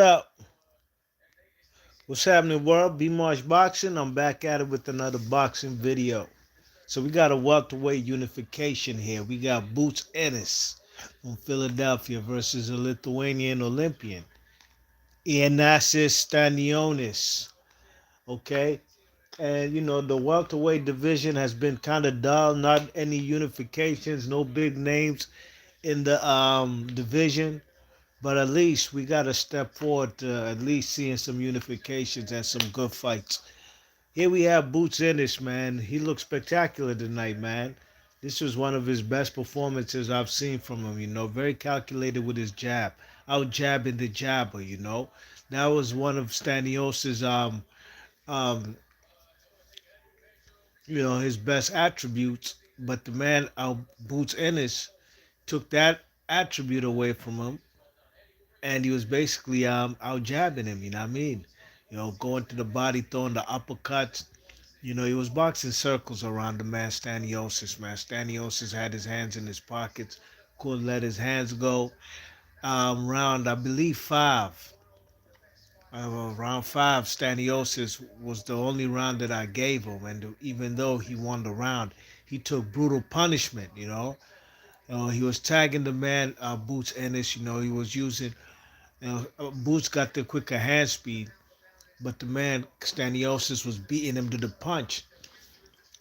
Up? What's happening, world? B Marsh Boxing. I'm back at it with another boxing video. So we got a welterweight unification here. We got Boots Ennis from Philadelphia versus a Lithuanian Olympian, Ennis Stanionis. Okay, and the welterweight division has been kind of dull. Not any unifications, no big names in the division. But at least we got to step forward to at least seeing some unifications and some good fights. Here we have Boots Ennis, man. He looked spectacular tonight, man. This was one of his best performances I've seen from him, very calculated with his jab. Out jabbing the jabber. That was one of Stanios's um his best attributes. But the man out Boots Ennis took that attribute away from him, and he was basically out jabbing him, you know what I mean? Going to the body, throwing the uppercuts. He was boxing circles around the man Stanionis. Man, Stanionis had his hands in his pockets, couldn't let his hands go. Round, I believe, five. Round five, Stanionis was the only round that I gave him, and even though he won the round, he took brutal punishment. He was tagging the man Boots Ennis. He was using. Boots got the quicker hand speed, but the man Stanionis was beating him to the punch,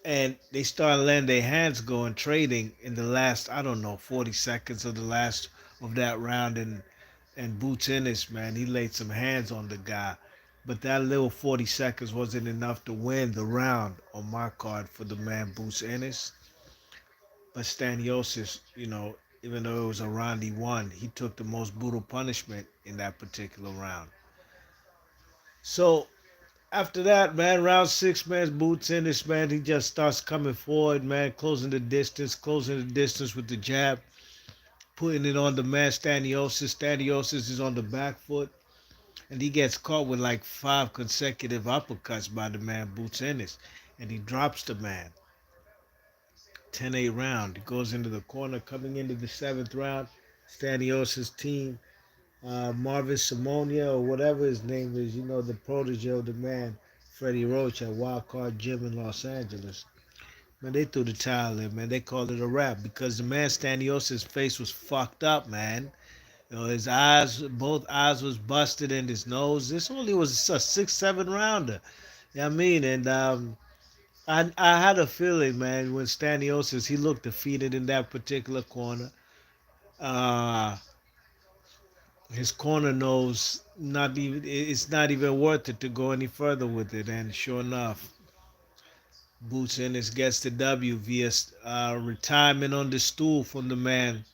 and they started letting their hands go and trading in the last, I don't know, 40 seconds of the last of that round. And Boots Ennis, man, he laid some hands on the guy. But that little 40 seconds wasn't enough to win the round on my card for the man Boots Ennis. But Stanionis, even though it was a round he won, he took the most brutal punishment in that particular round. So after that, man, round six, man, Boots Ennis, man, he just starts coming forward, man, closing the distance with the jab, putting it on the man Stanionis. Stanionis is on the back foot, and he gets caught with like five consecutive uppercuts by the man Boots Ennis, and he drops the man. 10-8 round. He goes into the corner, coming into the seventh round. Stanionis' team, Marvin Simonia or whatever his name is, the protege of the man Freddie Roach at Wild Card Gym in Los Angeles. Man, they threw the towel in, man. They called it a wrap because the man Stanionis' face was fucked up, man. His eyes, both eyes was busted and his nose. This only was a 6-7 rounder. You know what I mean? And I had a feeling, man, when Stanionis, he looked defeated in that particular corner. Uh, his corner knows not even it's not even worth it to go any further with it. And sure enough, Boots Ennis gets the W via retirement on the stool from the man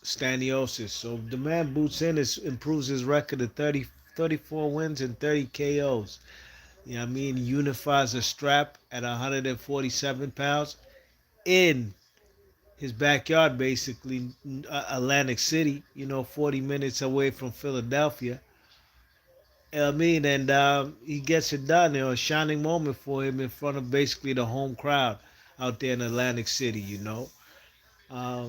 Stanionis. So the man Boots Ennis improves his record to 34 wins and 30 KOs. You know what I mean? Unifies a strap at 147 pounds in his backyard, basically, Atlantic City, 40 minutes away from Philadelphia. I mean, and he gets it done. A shining moment for him in front of basically the home crowd out there in Atlantic City. Uh,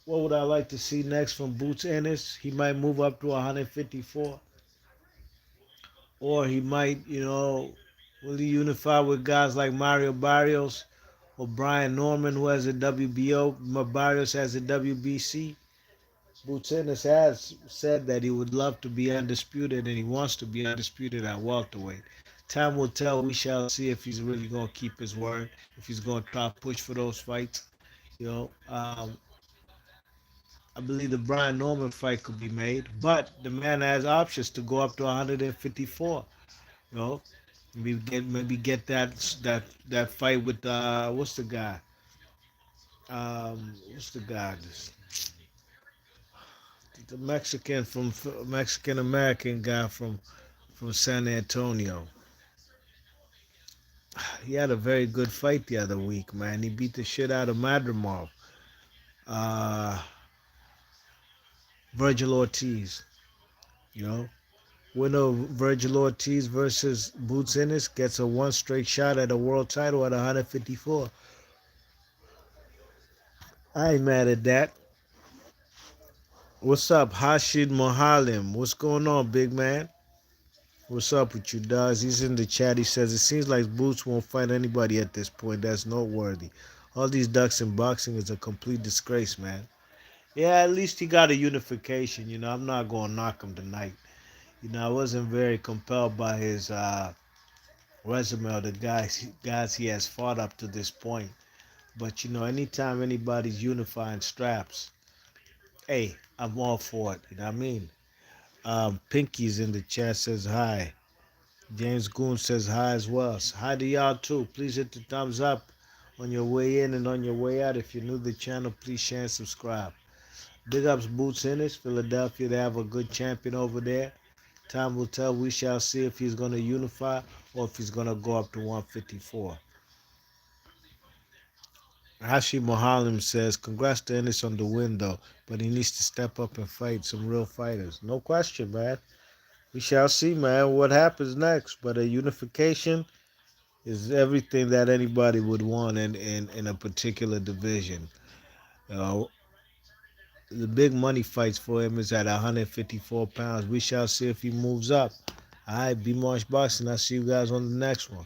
what would I like to see next from Boots Ennis? He might move up to 154, or he might, will he unify with guys like Mario Barrios or Brian Norman, who has a WBO? Barrios has a WBC. Boots Ennis has said that he would love to be undisputed and he wants to be undisputed at welterweight. Time will tell. We shall see if he's really going to keep his word, if he's going to try to push for those fights. You know, um, I believe the Brian Norman fight could be made, but the man has options to go up to 154. You know, maybe get that fight with what's the guy? What's the guy? The Mexican American guy from San Antonio. He had a very good fight the other week, man. He beat the shit out of Madrimov. Uh, Virgil Ortiz, you know. Winner of Virgil Ortiz versus Boots Ennis gets a one straight shot at a world title at 154. I ain't mad at that. What's up, Hashid Mohalim? What's going on, big man? What's up with you, dogs? He's in the chat. He says it seems like Boots won't fight anybody at this point. That's noteworthy. All these ducks in boxing is a complete disgrace, man. Yeah, at least he got a unification. I'm not gonna knock him tonight. I wasn't very compelled by his resume or the guys he has fought up to this point. But anytime anybody's unifying straps, hey, I'm all for it. You know what I mean? Pinky's in the chat says hi. James Goon says hi as well. Hi to y'all too. Please hit the thumbs up on your way in and on your way out. If you're new to the channel, please share and subscribe. Big ups Boots Ennis, Philadelphia. They have a good champion over there. Time will tell. We shall see if he's going to unify or if he's going to go up to 154. Hashi Mohalim says, congrats to Ennis on the win though, but he needs to step up and fight some real fighters. No question, man. We shall see, man, what happens next. But a unification is everything that anybody would want in a particular division. Uh, the big money fights for him is at 154 pounds. We shall see if he moves up. All right, B Marsh Boxing. I'll see you guys on the next one.